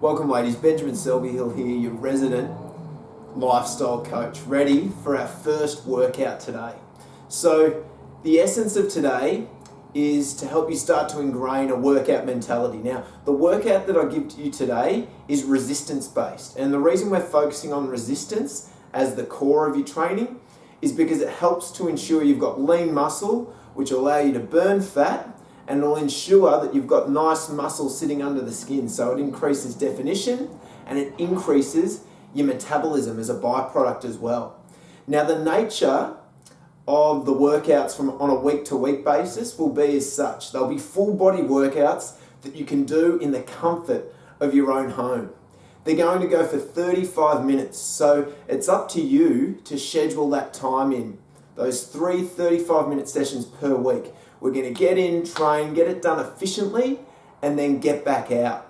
Welcome ladies, Benjamin Selby-Hele here, your resident lifestyle coach, ready for our first workout today. So the essence of today is to help you start to ingrain a workout mentality. Now, the workout that I give to you today is resistance based, and the reason we're focusing on resistance as the core of your training is because it helps to ensure you've got lean muscle, which will allow you to burn fat, and it'll ensure that you've got nice muscle sitting under the skin. So it increases definition and it increases your metabolism as a byproduct as well. Now, the nature of the workouts on a week-to-week basis will be as such. They'll be full body workouts that you can do in the comfort of your own home. They're going to go for 35 minutes, so it's up to you to schedule that time in. Those 3 35-minute sessions per week. We're going to get in, train, get it done efficiently, and then get back out.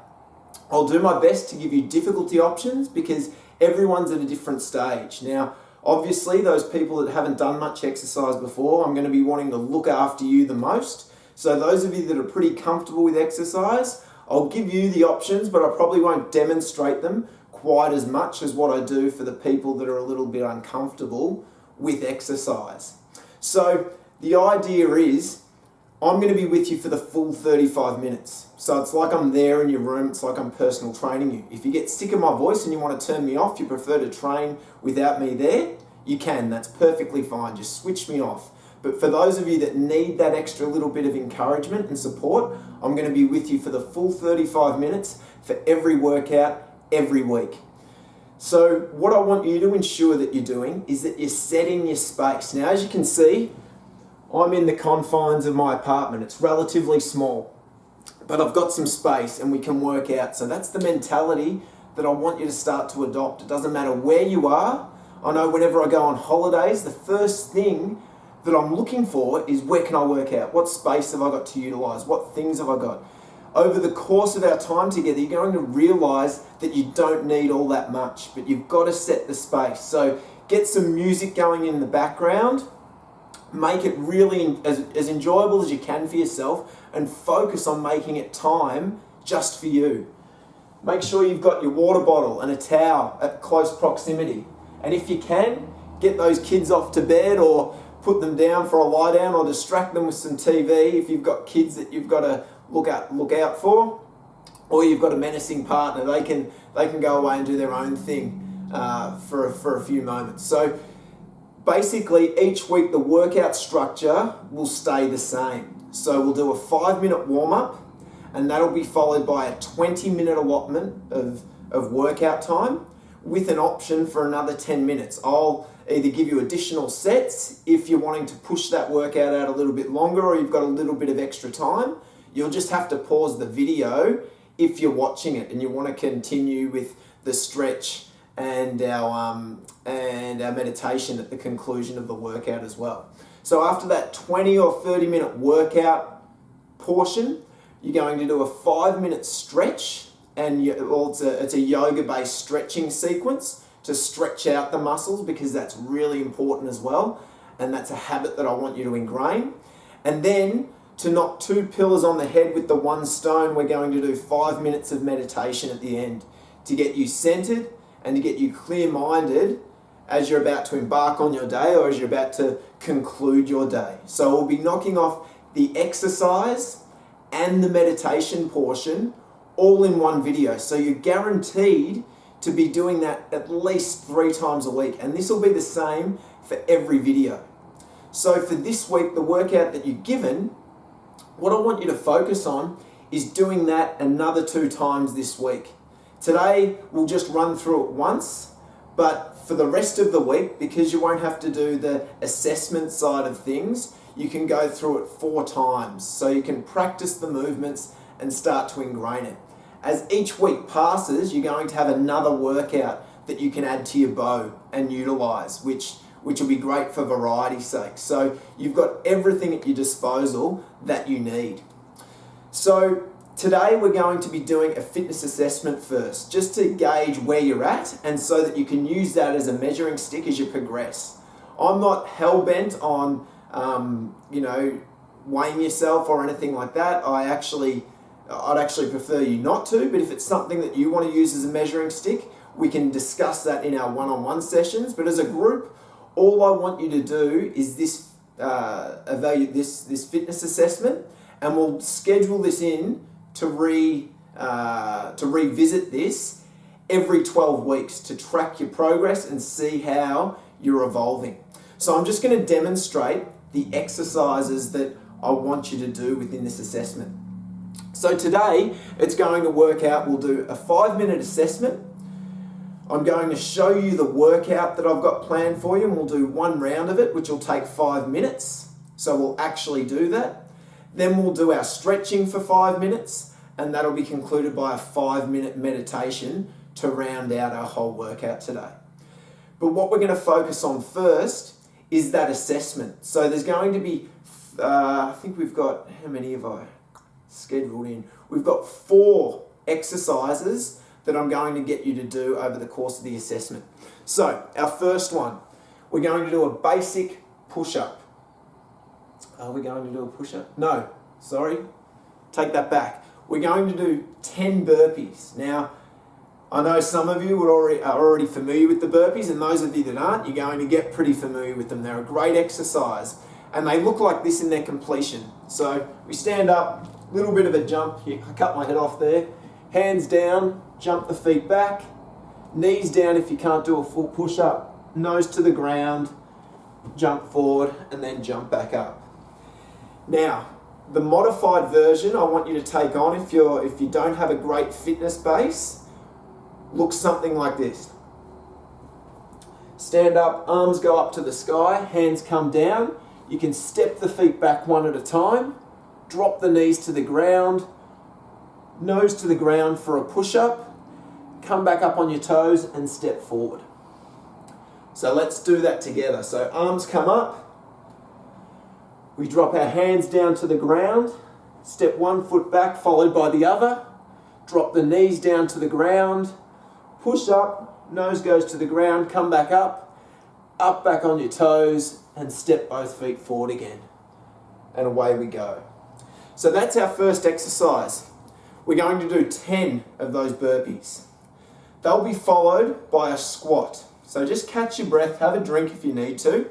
I'll do my best to give you difficulty options because everyone's at a different stage. Now, obviously, those people that haven't done much exercise before, I'm going to be wanting to look after you the most. So those of you that are pretty comfortable with exercise, I'll give you the options, but I probably won't demonstrate them quite as much as what I do for the people that are a little bit uncomfortable with exercise. So the idea is, I'm going to be with you for the full 35 minutes. So it's like I'm there in your room, it's like I'm personal training you. If you get sick of my voice and you want to turn me off, you prefer to train without me there, you can, that's perfectly fine, just switch me off. But for those of you that need that extra little bit of encouragement and support, I'm going to be with you for the full 35 minutes for every workout, every week. So what I want you to ensure that you're doing is that you're setting your space. Now, as you can see, I'm in the confines of my apartment. It's relatively small, but I've got some space and we can work out. So that's the mentality that I want you to start to adopt. It doesn't matter where you are. I know whenever I go on holidays, the first thing that I'm looking for is where can I work out? What space have I got to utilize? What things have I got? Over the course of our time together, you're going to realize that you don't need all that much, but you've got to set the space. So get some music going in the background. Make it really as enjoyable as you can for yourself and focus on making it time just for you. Make sure you've got your water bottle and a towel at close proximity. And if you can, get those kids off to bed or put them down for a lie down or distract them with some TV if you've got kids that you've got to look out for, or you've got a menacing partner. They can go away and do their own thing for a few moments. So basically, each week the workout structure will stay the same. So we'll do a 5-minute warm-up, and that'll be followed by a 20-minute allotment of workout time with an option for another 10 minutes. I'll either give you additional sets if you're wanting to push that workout out a little bit longer or you've got a little bit of extra time. You'll just have to pause the video if you're watching it and you want to continue with the stretch and our meditation at the conclusion of the workout as well. So after that 20 or 30 minute workout portion, you're going to do a 5-minute stretch, and it's a yoga based stretching sequence to stretch out the muscles because that's really important as well, and that's a habit that I want you to ingrain. And then to knock 2 pillars on the head with the one stone, we're going to do 5 minutes of meditation at the end to get you centered and to get you clear-minded as you're about to embark on your day or as you're about to conclude your day. So we'll be knocking off the exercise and the meditation portion all in one video. So you're guaranteed to be doing that at least 3 times a week. And this will be the same for every video. So for this week, the workout that you're given, what I want you to focus on is doing that another 2 times this week. Today, we'll just run through it once, but for the rest of the week, because you won't have to do the assessment side of things, you can go through it 4 times. So you can practice the movements and start to ingrain it. As each week passes, you're going to have another workout that you can add to your bow and utilize, which will be great for variety's sake. So you've got everything at your disposal that you need. So today we're going to be doing a fitness assessment first, just to gauge where you're at and so that you can use that as a measuring stick as you progress. I'm not hell-bent on, weighing yourself or anything like that. I actually I'd actually prefer you not to, but if it's something that you want to use as a measuring stick, we can discuss that in our one-on-one sessions. But as a group, all I want you to do is this evaluate this fitness assessment, and we'll schedule this in to revisit this every 12 weeks to track your progress and see how you're evolving. So I'm just going to demonstrate the exercises that I want you to do within this assessment. So today it's going to work out, we'll do a 5-minute assessment. I'm going to show you the workout that I've got planned for you, and we'll do one round of it, which will take 5 minutes. So we'll actually do that. Then we'll do our stretching for 5 minutes, and that'll be concluded by a 5-minute meditation to round out our whole workout today. But what we're going to focus on first is that assessment. So there's going to be, I think we've got, how many have I scheduled in? We've got 4 exercises that I'm going to get you to do over the course of the assessment. So our first one, we're going to do a basic push-up. Are we going to do a push-up? No, sorry, take that back. We're going to do 10 burpees. Now, I know some of you are already familiar with the burpees, and those of you that aren't, you're going to get pretty familiar with them. They're a great exercise, and they look like this in their completion. So we stand up, little bit of a jump. Here, I cut my head off there. Hands down, jump the feet back. Knees down if you can't do a full push-up. Nose to the ground, jump forward, and then jump back up. Now, the modified version I want you to take on if you don't have a great fitness base, looks something like this. Stand up, arms go up to the sky, hands come down. You can step the feet back one at a time, drop the knees to the ground, nose to the ground for a push-up, come back up on your toes and step forward. So let's do that together. So arms come up, we drop our hands down to the ground, step one foot back followed by the other, drop the knees down to the ground, push up, nose goes to the ground, come back up back on your toes, and step both feet forward again. And away we go. So that's our first exercise. We're going to do 10 of those burpees. They'll be followed by a squat. So just catch your breath, have a drink if you need to.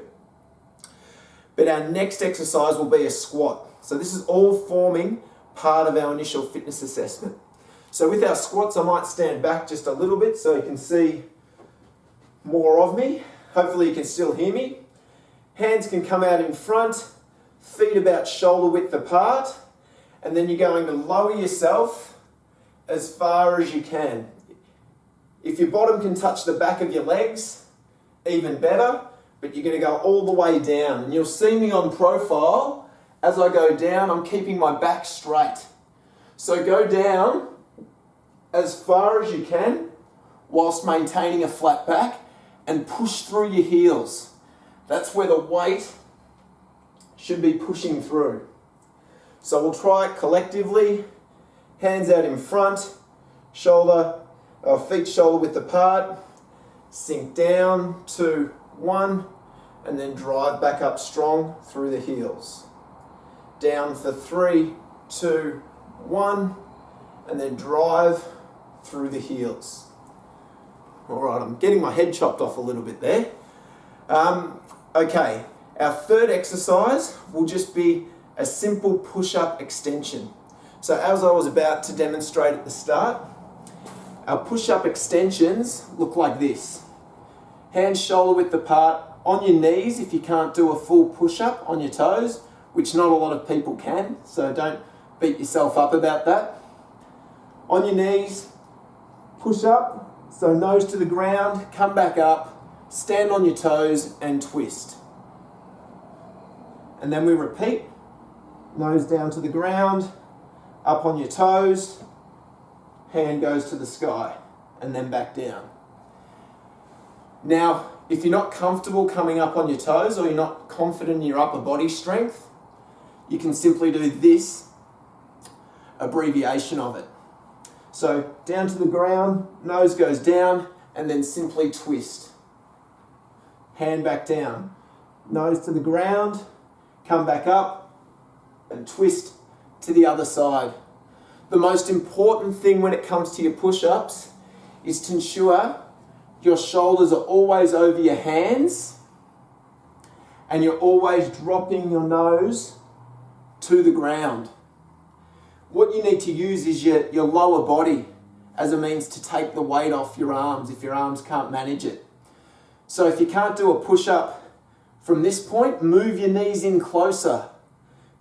But our next exercise will be a squat. So this is all forming part of our initial fitness assessment. So with our squats, I might stand back just a little bit so you can see more of me. Hopefully you can still hear me. Hands can come out in front, feet about shoulder width apart, and then you're going to lower yourself as far as you can. If your bottom can touch the back of your legs, even better, but you're going to go all the way down. And you'll see me on profile. As I go down, I'm keeping my back straight. So go down as far as you can whilst maintaining a flat back and push through your heels. That's where the weight should be pushing through. So we'll try it collectively. Hands out in front, feet shoulder width apart, sink down, 2, 1, and then drive back up strong through the heels. Down for 3, 2, 1, and then drive through the heels. All right, I'm getting my head chopped off a little bit there. Okay, our third exercise will just be a simple push-up extension. So as I was about to demonstrate at the start, our push-up extensions look like this. Hands shoulder width apart, on your knees if you can't do a full push-up on your toes, which not a lot of people can, so don't beat yourself up about that. On your knees, push up, so nose to the ground, come back up, stand on your toes and twist. And then we repeat, nose down to the ground, up on your toes, hand goes to the sky, and then back down. Now, if you're not comfortable coming up on your toes or you're not confident in your upper body strength, you can simply do this abbreviation of it. So down to the ground, nose goes down, and then simply twist. Hand back down, nose to the ground, come back up, and twist to the other side. The most important thing when it comes to your push-ups is to ensure your shoulders are always over your hands and you're always dropping your nose to the ground. What you need to use is your lower body as a means to take the weight off your arms if your arms can't manage it. So if you can't do a push-up from this point, move your knees in closer,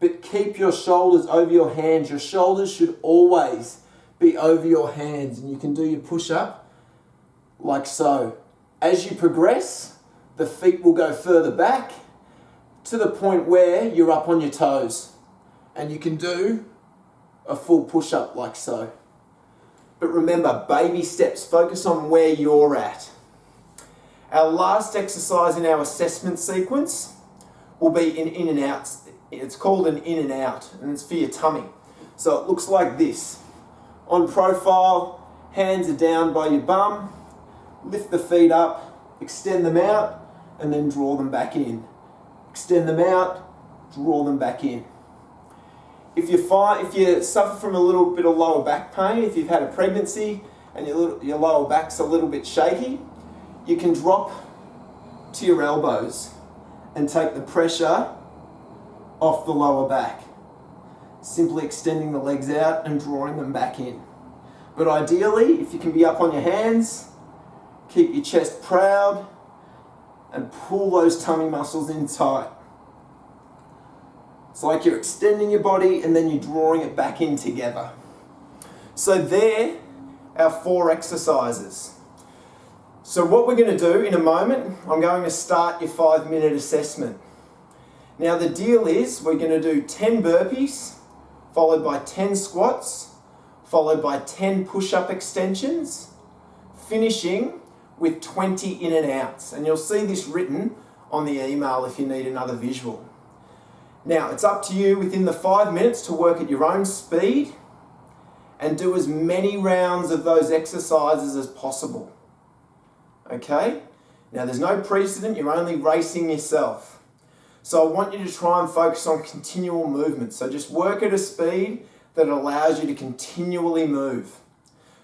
but keep your shoulders over your hands. Your shoulders should always be over your hands, and you can do your push-up like so. As you progress, the feet will go further back to the point where you're up on your toes, and you can do a full push-up like so. But remember, baby steps, focus on where you're at. Our last exercise in our assessment sequence will be an in and out. It's called an in and out, and it's for your tummy. So it looks like this. On profile, hands are down by your bum, lift the feet up, extend them out, and then draw them back in. Extend them out, draw them back in. If you suffer from a little bit of lower back pain, if you've had a pregnancy and your lower back's a little bit shaky, you can drop to your elbows and take the pressure off the lower back. Simply extending the legs out and drawing them back in. But ideally, if you can be up on your hands, keep your chest proud and pull those tummy muscles in tight. It's like you're extending your body and then you're drawing it back in together. So there, our 4 exercises. So what we're going to do in a moment, I'm going to start your 5-minute assessment. Now the deal is we're going to do 10 burpees, followed by 10 squats, followed by 10 push-up extensions, finishing with 20 in and outs. And you'll see this written on the email if you need another visual. Now it's up to you within the 5 minutes to work at your own speed and do as many rounds of those exercises as possible. Okay? Now there's no precedent, you're only racing yourself. So I want you to try and focus on continual movement. So just work at a speed that allows you to continually move.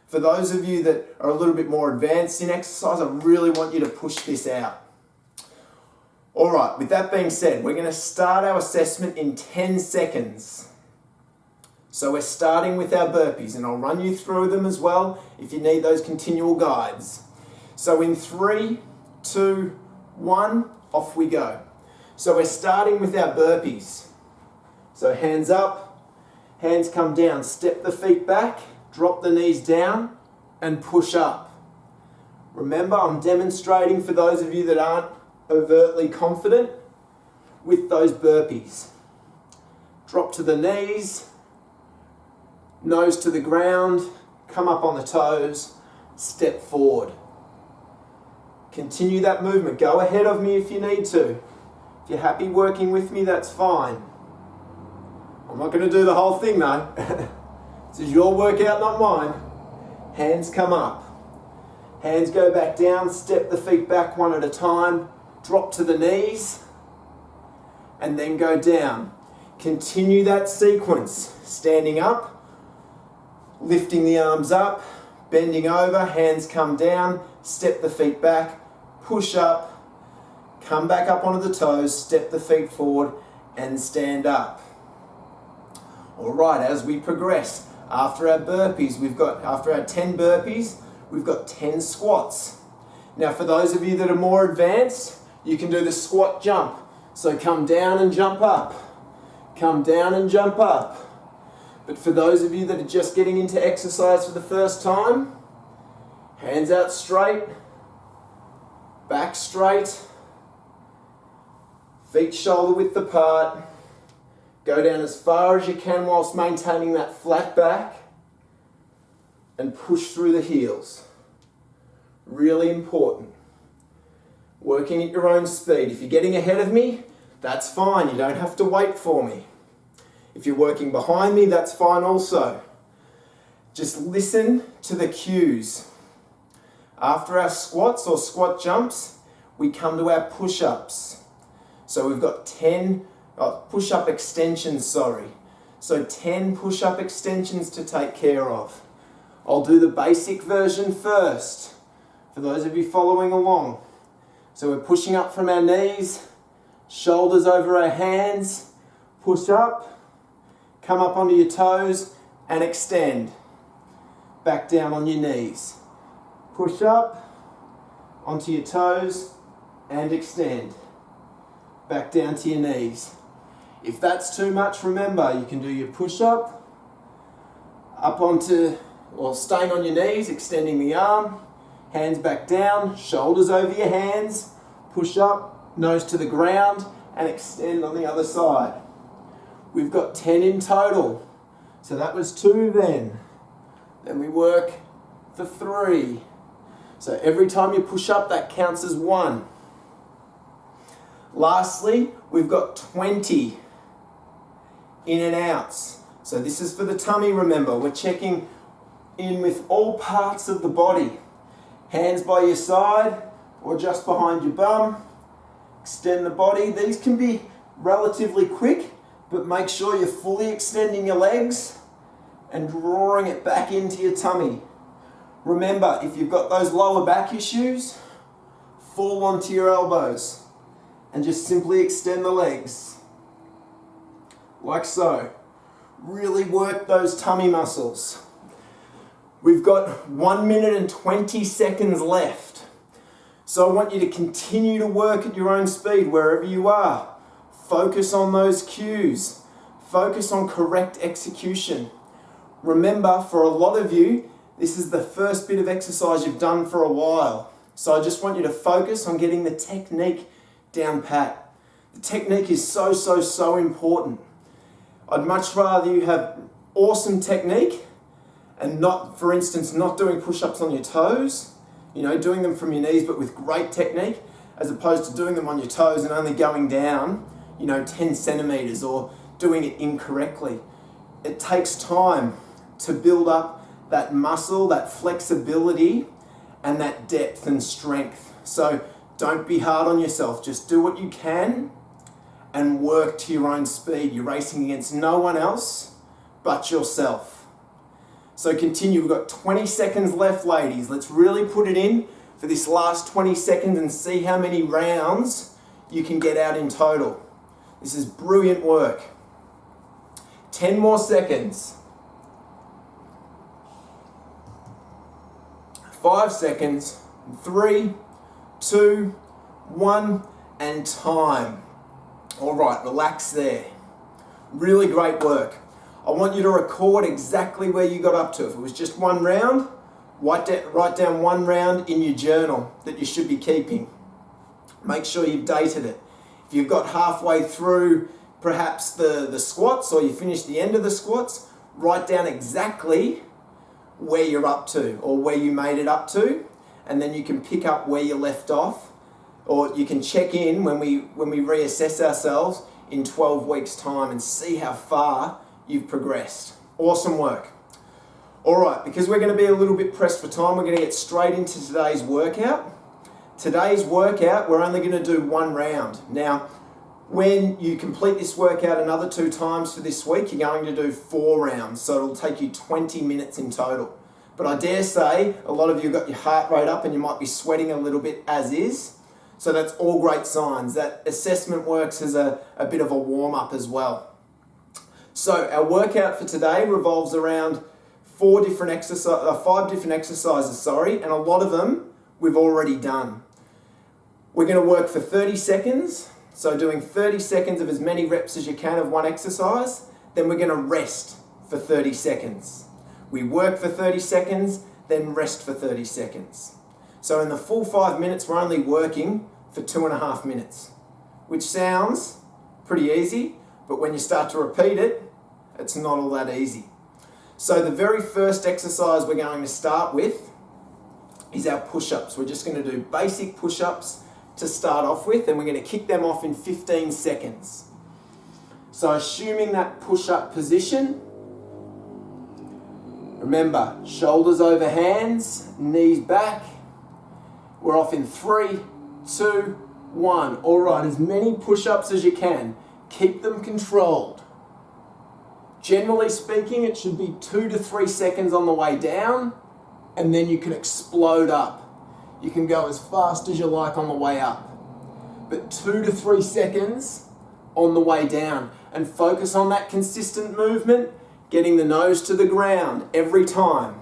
For those of you that are a little bit more advanced in exercise, I really want you to push this out. Alright, with that being said, we're going to start our assessment in 10 seconds. So we're starting with our burpees, and I'll run you through them as well if you need those continual guides. So in 3, 2, 1, off we go. So we're starting with our burpees. So hands up, hands come down, step the feet back, drop the knees down, and push up. Remember, I'm demonstrating for those of you that aren't overtly confident with those burpees. Drop to the knees, nose to the ground, come up on the toes, step forward. Continue that movement. Go ahead of me if you need to. If you're happy working with me, that's fine. I'm not going to do the whole thing though. This is your workout, not mine. Hands come up. Hands go back down, step the feet back one at a time, drop to the knees, and then go down. Continue that sequence. Standing up, lifting the arms up, bending over, hands come down, step the feet back, push up, come back up onto the toes, step the feet forward, and stand up. Alright, as we progress, after our 10 burpees, we've got 10 squats. Now for those of you that are more advanced, you can do the squat jump. So come down and jump up. Come down and jump up. But for those of you that are just getting into exercise for the first time, hands out straight, back straight, feet shoulder width apart. Go down as far as you can whilst maintaining that flat back and push through the heels. Really important. Working at your own speed. If you're getting ahead of me, that's fine. You don't have to wait for me. If you're working behind me, that's fine also. Just listen to the cues. After our squats or squat jumps, we come to our push-ups. So we've got 10 push-up extensions, So 10 push-up extensions to take care of. I'll do the basic version first, for those of you following along. So we're pushing up from our knees, shoulders over our hands, push up, come up onto your toes and extend. Back down on your knees. Push up, onto your toes and extend. Back down to your knees. If that's too much, remember you can do your push up onto, or staying on your knees, extending the arm, hands back down, shoulders over your hands, push up, nose to the ground and extend on the other side. We've got 10 in total. So that was 2 then. Then we work for 3. So every time you push up, that counts as 1. Lastly, we've got 20 in and outs. So this is for the tummy, remember. We're checking in with all parts of the body. Hands by your side or just behind your bum. Extend the body. These can be relatively quick, but make sure you're fully extending your legs and drawing it back into your tummy. Remember, if you've got those lower back issues, fall onto your elbows and just simply extend the legs. Like so. Really work those tummy muscles. We've got 1 minute and 20 seconds left. So I want you to continue to work at your own speed wherever you are. Focus on those cues. Focus on correct execution. Remember, for a lot of you, this is the first bit of exercise you've done for a while. So I just want you to focus on getting the technique down pat. The technique is so important. I'd much rather you have awesome technique and not, for instance, not doing push-ups on your toes, doing them from your knees but with great technique, as opposed to doing them on your toes and only going down, 10 centimeters or doing it incorrectly. It takes time to build up that muscle, that flexibility, and that depth and strength. So don't be hard on yourself. Just do what you can and work to your own speed. You're racing against no one else but yourself. So continue. We've got 20 seconds left, ladies. Let's really put it in for this last 20 seconds and see how many rounds you can get out in total. This is brilliant work. 10 more seconds. 5 seconds. 3, 2, 1, and time. All right, relax there. Really great work. I want you to record exactly where you got up to. If it was just 1 round, write down 1 round in your journal that you should be keeping. Make sure you've dated it. If you've got halfway through perhaps the squats, or you finished the end of the squats, write down exactly where you're up to or where you made it up to, and then you can pick up where you left off, or you can check in when we reassess ourselves in 12 weeks time and see how far you've progressed. Awesome work. All right, because we're going to be a little bit pressed for time, we're going to get straight into today's workout. Today's workout, we're only going to do 1 round. Now, when you complete this workout another 2 times for this week, you're going to do 4 rounds. So it'll take you 20 minutes in total. But I dare say a lot of you have got your heart rate up and you might be sweating a little bit as is. So that's all great signs. That assessment works as a bit of a warm-up as well. So our workout for today revolves around 5 different exercises, and a lot of them we've already done. We're going to work for 30 seconds. So doing 30 seconds of as many reps as you can of one exercise, then we're going to rest for 30 seconds. We work for 30 seconds, then rest for 30 seconds. So in the full 5 minutes, we're only working for 2.5 minutes, which sounds pretty easy, but when you start to repeat it, it's not all that easy. So the very first exercise we're going to start with is our push-ups. We're just going to do basic push-ups to start off with, and we're going to kick them off in 15 seconds. So assuming that push-up position, remember, shoulders over hands, knees back. We're off in 3, 2, 1. All right, as many push-ups as you can. Keep them controlled. Generally speaking, it should be 2 to 3 seconds on the way down, and then you can explode up. You can go as fast as you like on the way up, but 2 to 3 seconds on the way down, and focus on that consistent movement, getting the nose to the ground every time.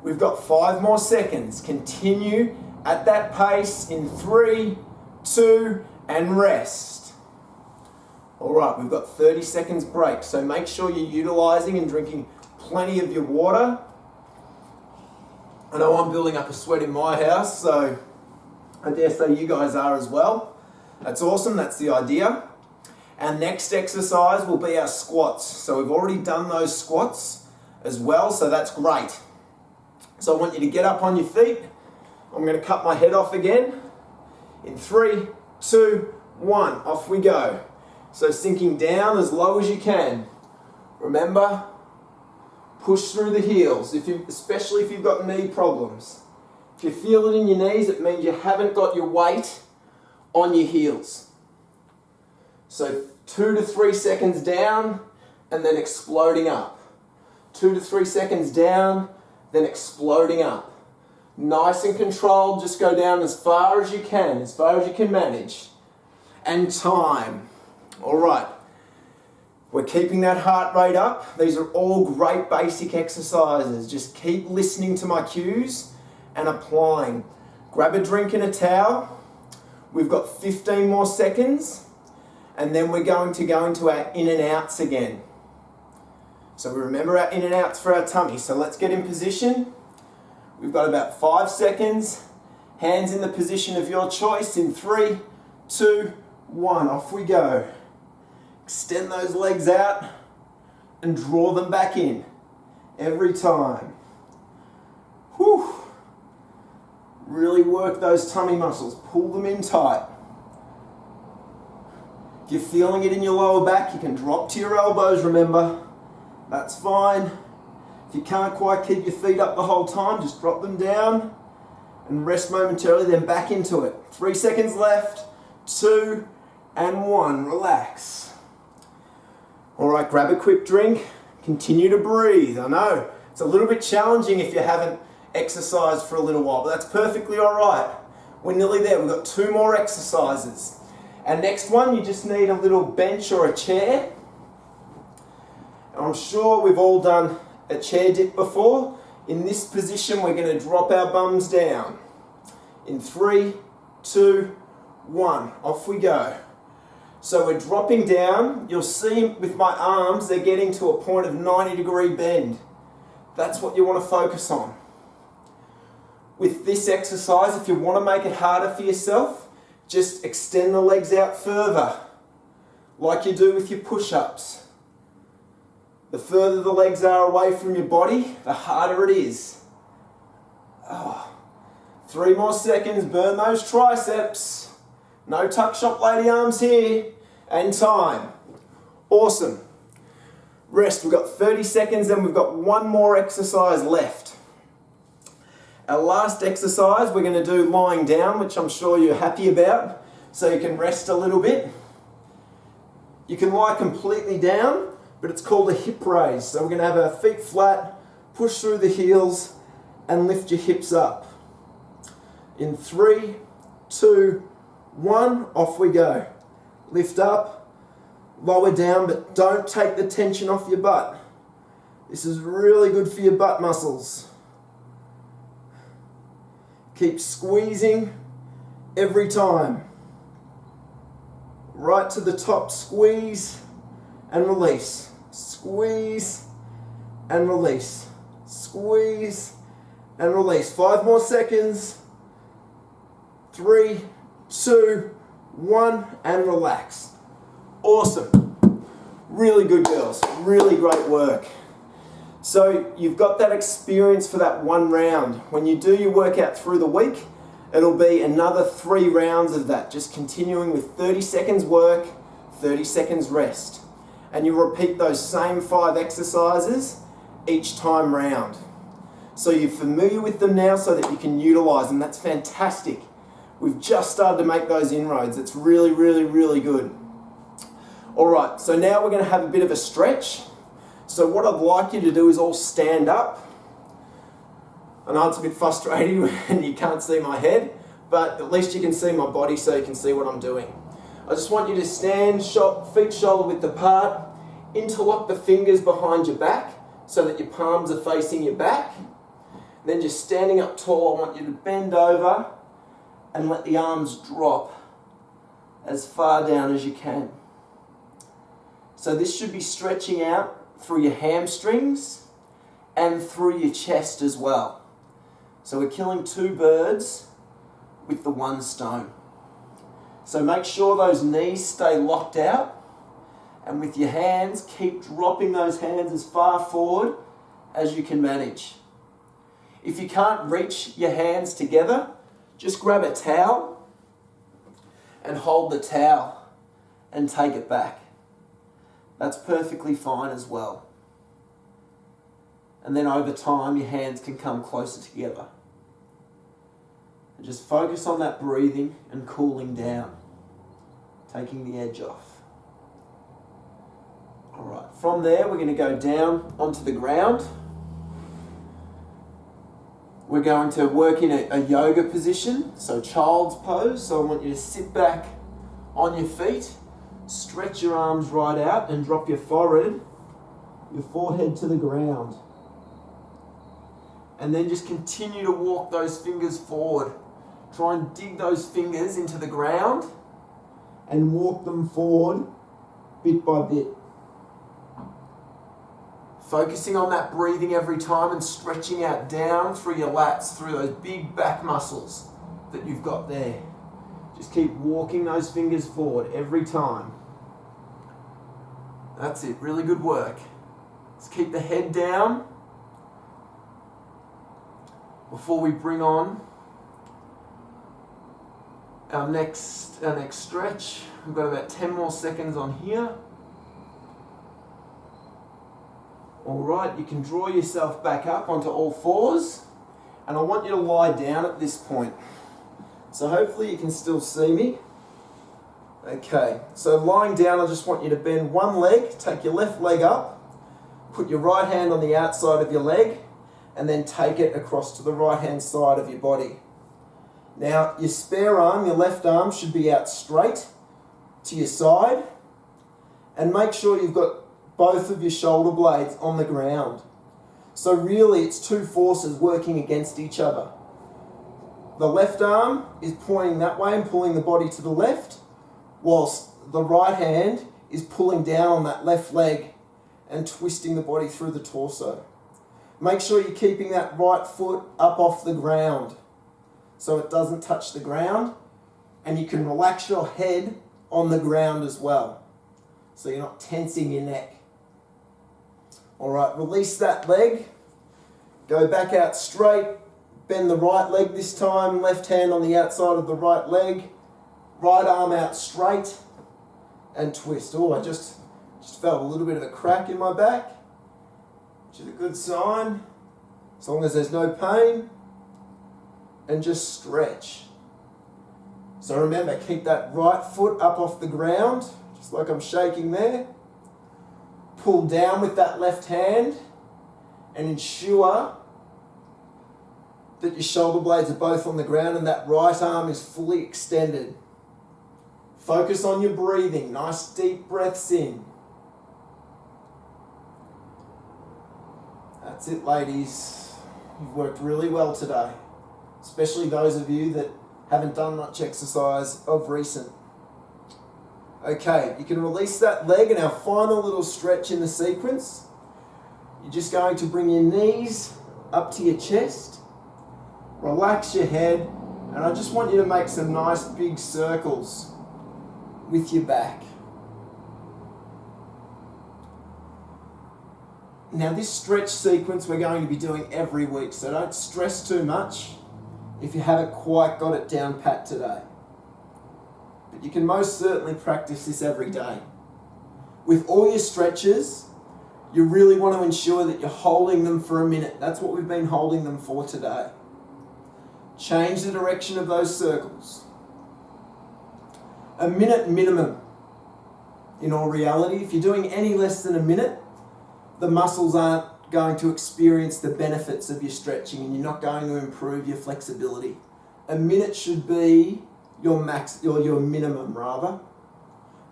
We've got 5 more seconds. Continue at that pace in 3, 2, and rest. All right, we've got 30 seconds break, so make sure you're utilizing and drinking plenty of your water. I know I'm building up a sweat in my house, so I dare say you guys are as well. That's awesome, that's the idea. Our next exercise will be our squats. So we've already done those squats as well, so that's great. So I want you to get up on your feet. I'm going to cut my head off again. In 3, 2, 1, off we go. So sinking down as low as you can. Remember, push through the heels, especially if you've got knee problems. If you feel it in your knees, it means you haven't got your weight on your heels. So 2 to 3 seconds down and then exploding up. 2 to 3 seconds down, then exploding up. Nice and controlled, just go down as far as you can manage. And time. All right, we're keeping that heart rate up. These are all great basic exercises. Just keep listening to my cues and applying. Grab a drink and a towel. We've got 15 more seconds, and then we're going to go into our in and outs again. So we remember our in and outs for our tummy. So let's get in position. We've got about 5 seconds. Hands in the position of your choice in 3, 2, 1. Off we go. Extend those legs out and draw them back in every time. Whew. Really work those tummy muscles. Pull them in tight. If you're feeling it in your lower back, you can drop to your elbows, remember. That's fine. If you can't quite keep your feet up the whole time, just drop them down and rest momentarily, then back into it. 3 seconds left, 2, and 1. Relax. All right, grab a quick drink. Continue to breathe. I know it's a little bit challenging if you haven't exercised for a little while, but that's perfectly all right. We're nearly there. We've got 2 more exercises. Our next one, you just need a little bench or a chair. I'm sure we've all done a chair dip before. In this position, we're going to drop our bums down. In 3, 2, 1, off we go. So we're dropping down. You'll see with my arms, they're getting to a point of 90-degree bend. That's what you want to focus on. With this exercise, if you want to make it harder for yourself, just extend the legs out further, like you do with your push-ups. The further the legs are away from your body, the harder it is. 3 more seconds, burn those triceps. No tuck shop lady arms here. And time. Awesome. Rest, we've got 30 seconds and we've got 1 more exercise left. Our last exercise we're going to do lying down, which I'm sure you're happy about, so you can rest a little bit. You can lie completely down, but it's called a hip raise. So we're going to have our feet flat, push through the heels, and lift your hips up. In 3, 2, 1, off we go. Lift up, lower down, but don't take the tension off your butt. This is really good for your butt muscles. Keep squeezing every time. Right to the top, squeeze and release. Squeeze and release. Squeeze and release. 5 more seconds. 3, 2, 1, and relax. Awesome. Really good, girls. Really great work. So you've got that experience for that 1 round. When you do your workout through the week, it'll be another 3 rounds of that, just continuing with 30 seconds work, 30 seconds rest. And you repeat those same 5 exercises each time round. So you're familiar with them now so that you can utilize them. That's fantastic. We've just started to make those inroads. It's really, really, really good. All right, so now we're going to have a bit of a stretch. So what I'd like you to do is all stand up. I know it's a bit frustrating when you can't see my head, but at least you can see my body so you can see what I'm doing. I just want you to stand, feet shoulder width apart, interlock the fingers behind your back so that your palms are facing your back. And then just standing up tall, I want you to bend over and let the arms drop as far down as you can. So this should be stretching out through your hamstrings and through your chest as well. So we're killing two birds with the one stone. So make sure those knees stay locked out, and with your hands, keep dropping those hands as far forward as you can manage. If you can't reach your hands together, just grab a towel and hold the towel and take it back. That's perfectly fine as well. And then over time, your hands can come closer together. And just focus on that breathing and cooling down, taking the edge off. All right, from there, we're going to go down onto the ground. We're going to work in a yoga position, so child's pose. So I want you to sit back on your feet, stretch your arms right out and drop your forehead to the ground. And then just continue to walk those fingers forward. Try and dig those fingers into the ground and walk them forward bit by bit. Focusing on that breathing every time and stretching out down through your lats, through those big back muscles that you've got there. Just keep walking those fingers forward every time. That's it, really good work. Let's keep the head down before we bring on our next stretch. We've got about 10 more seconds on here. All right, you can draw yourself back up onto all fours, and I want you to lie down at this point. So hopefully you can still see me. Okay, so lying down, I just want you to bend one leg, take your left leg up, put your right hand on the outside of your leg, and then take it across to the right-hand side of your body. Now, your spare arm, your left arm, should be out straight to your side, and make sure you've got both of your shoulder blades on the ground. So really, it's two forces working against each other. The left arm is pointing that way and pulling the body to the left, whilst the right hand is pulling down on that left leg and twisting the body through the torso. Make sure you're keeping that right foot up off the ground so it doesn't touch the ground, and you can relax your head on the ground as well, so you're not tensing your neck. All right, release that leg, go back out straight, bend the right leg this time, left hand on the outside of the right leg, right arm out straight, and twist. Oh, I just felt a little bit of a crack in my back, which is a good sign, as long as there's no pain, and just stretch. So remember, keep that right foot up off the ground, just like I'm shaking there. Pull down with that left hand and ensure that your shoulder blades are both on the ground and that right arm is fully extended. Focus on your breathing. Nice deep breaths in. That's it, ladies. You've worked really well today, especially those of you that haven't done much exercise of recent. Okay, you can release that leg, and our final little stretch in the sequence, you're just going to bring your knees up to your chest, relax your head, and I just want you to make some nice big circles with your back. Now this stretch sequence we're going to be doing every week, so don't stress too much if you haven't quite got it down pat today. But you can most certainly practice this every day. With all your stretches, you really want to ensure that you're holding them for a minute. That's what we've been holding them for today. Change the direction of those circles. A minute minimum. In all reality, if you're doing any less than a minute, the muscles aren't going to experience the benefits of your stretching, and you're not going to improve your flexibility. A minute should be your max, or your minimum rather.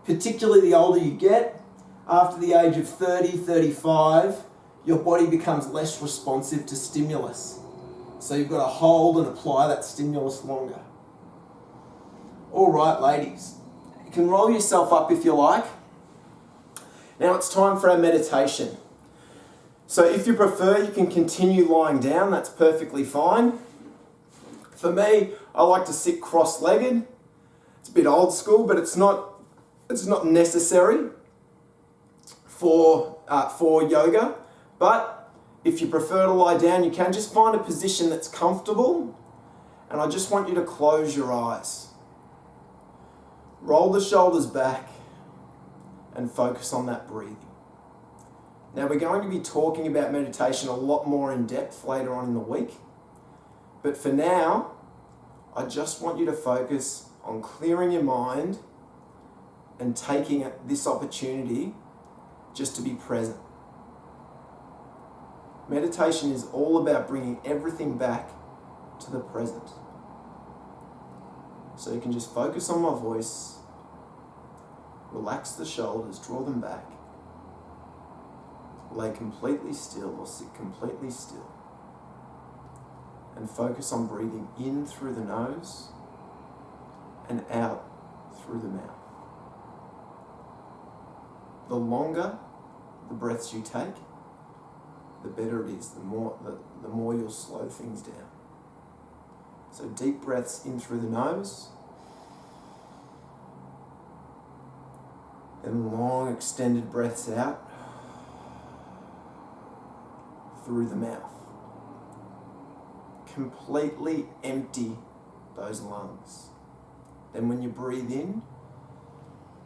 Particularly the older you get, after the age of 30, 35, your body becomes less responsive to stimulus. So you've got to hold and apply that stimulus longer. All right, ladies, you can roll yourself up if you like. Now it's time for our meditation. So if you prefer, you can continue lying down, that's perfectly fine. For me, I like to sit cross-legged. It's a bit old school, but it's not necessary for yoga. But if you prefer to lie down, you can just find a position that's comfortable. And I just want you to close your eyes. Roll the shoulders back and focus on that breathing. Now we're going to be talking about meditation a lot more in depth later on in the week. But for now, I just want you to focus on clearing your mind and taking this opportunity just to be present. Meditation is all about bringing everything back to the present. So you can just focus on my voice, relax the shoulders, draw them back, lay completely still or sit completely still, and focus on breathing in through the nose and out through the mouth. The longer the breaths you take, the better it is, the more you'll slow things down. So deep breaths in through the nose, and long extended breaths out through the mouth. Completely empty those lungs. Then when you breathe in,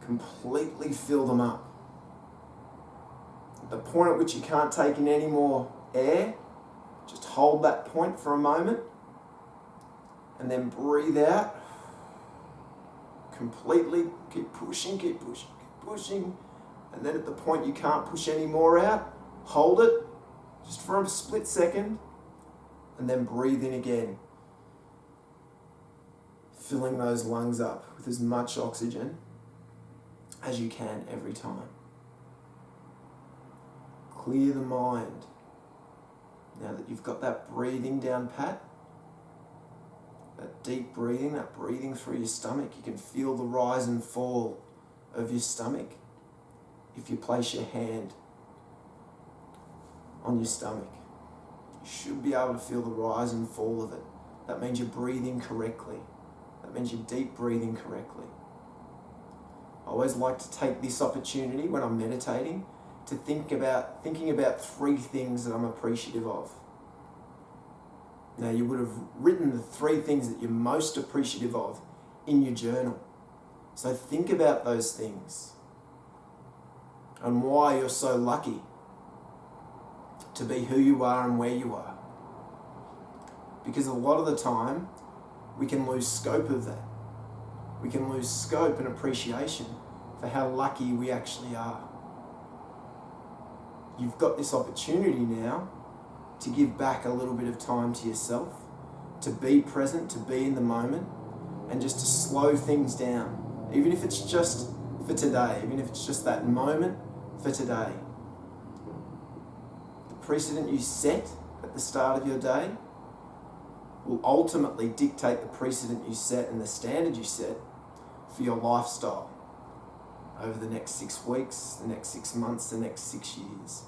completely fill them up. At the point at which you can't take in any more air, just hold that point for a moment and then breathe out. Completely keep pushing, keep pushing, keep pushing. And then at the point you can't push any more out, hold it just for a split second and then breathe in again. Filling those lungs up with as much oxygen as you can every time. Clear the mind. Now that you've got that breathing down pat, that deep breathing, that breathing through your stomach, you can feel the rise and fall of your stomach if you place your hand on your stomach. You should be able to feel the rise and fall of it. That means you're breathing correctly. That means you're deep breathing correctly. I always like to take this opportunity when I'm meditating to thinking about 3 things that I'm appreciative of. Now you would have written the 3 things that you're most appreciative of in your journal. So think about those things and why you're so lucky to be who you are and where you are. Because a lot of the time we can lose scope of that. We can lose scope and appreciation for how lucky we actually are. You've got this opportunity now to give back a little bit of time to yourself, to be present, to be in the moment, and just to slow things down. Even if it's just for today, even if it's just that moment for today. The precedent you set at the start of your day will ultimately dictate the precedent you set and the standard you set for your lifestyle over the next 6 weeks, the next 6 months, the next 6 years.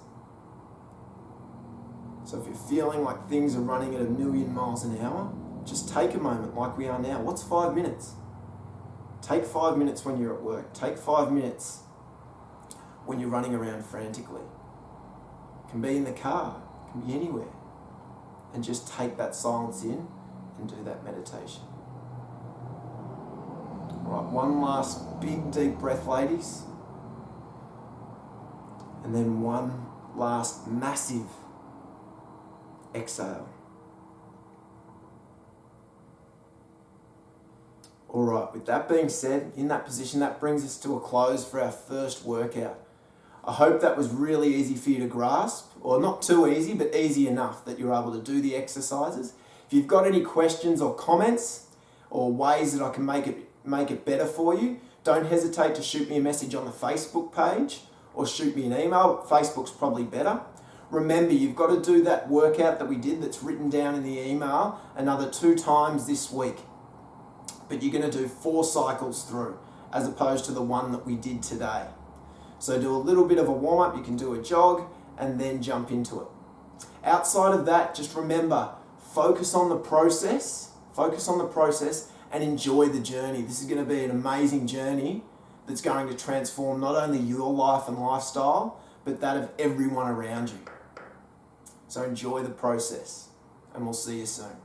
So if you're feeling like things are running at 1,000,000 miles an hour, just take a moment like we are now. What's 5 minutes? Take 5 minutes when you're at work. Take 5 minutes when you're running around frantically. It can be in the car, it can be anywhere. And just take that silence in and do that meditation. All right, one last big deep breath, ladies. And then one last massive exhale. All right, with that being said, in that position, that brings us to a close for our first workout. I hope that was really easy for you to grasp, or not too easy, but easy enough that you're able to do the exercises. If you've got any questions or comments or ways that I can make it better for you, don't hesitate to shoot me a message on the Facebook page or shoot me an email. Facebook's probably better. Remember, you've got to do that workout that we did that's written down in the email another 2 times this week. But you're going to do 4 cycles through as opposed to the one that we did today. So do a little bit of a warm-up, you can do a jog and then jump into it. Outside of that, just remember, focus on the process and enjoy the journey. This is going to be an amazing journey that's going to transform not only your life and lifestyle, but that of everyone around you. So enjoy the process, and we'll see you soon.